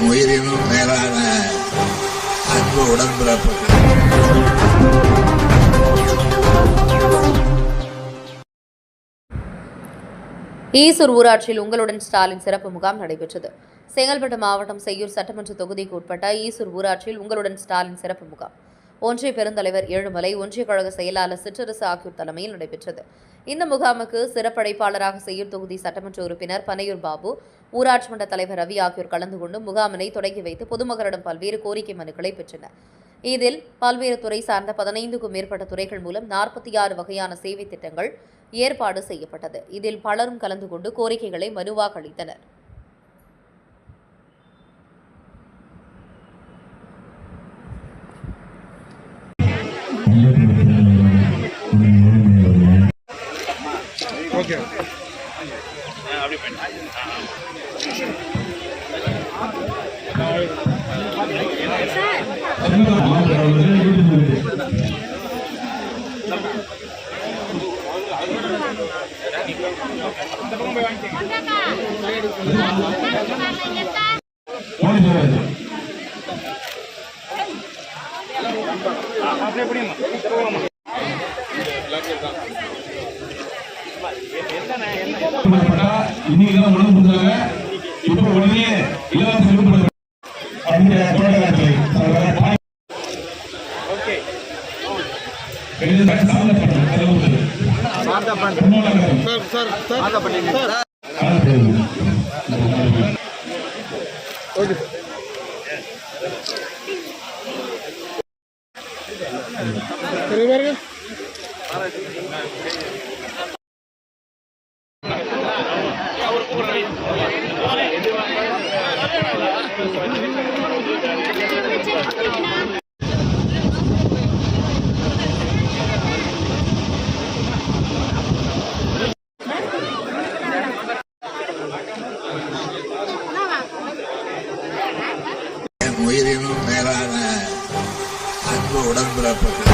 உயிரினும் மேலான அன்பு உடன்பிறப்புகள். ஈசூர் ஊராட்சியில் உங்களுடன் ஸ்டாலின் சிறப்பு முகாம் நடைபெற்றது. செங்கல்பட்டு மாவட்டம் செய்யூர் சட்டமன்ற தொகுதிக்கு உட்பட்ட ஈசூர் ஊராட்சியில் உங்களுடன் ஸ்டாலின் சிறப்பு முகாம் ஒன்றிய பெருந்தலைவர் ஏழுமலை, ஒன்றிய கழக செயலாளர் சிற்றரசு ஆகியோர் தலைமையில் நடைபெற்றது. இந்த முகாமுக்கு சிறப்படைப்பாளராக செய்யூர் தொகுதி சட்டமன்ற உறுப்பினர் பனையூர் பாபு, ஊராட்சி மன்ற தலைவர் ரவி ஆகியோர் கலந்து கொண்டு முகாமினை தொடங்கி வைத்து பொதுமக்களிடம் பல்வேறு கோரிக்கை மனுக்களை பெற்றனர். இதில் பல்வேறு துறை சார்ந்த 15க்கும் மேற்பட்ட துறைகள் மூலம் 46 வகையான சேவை திட்டங்கள் ஏற்பாடு செய்யப்பட்டது. இதில் பலரும் கலந்து கொண்டு கோரிக்கைகளை மனுவாக அளித்தனர். உயிரினும் மேலான அன்பு உடன்பிறப்புகள்.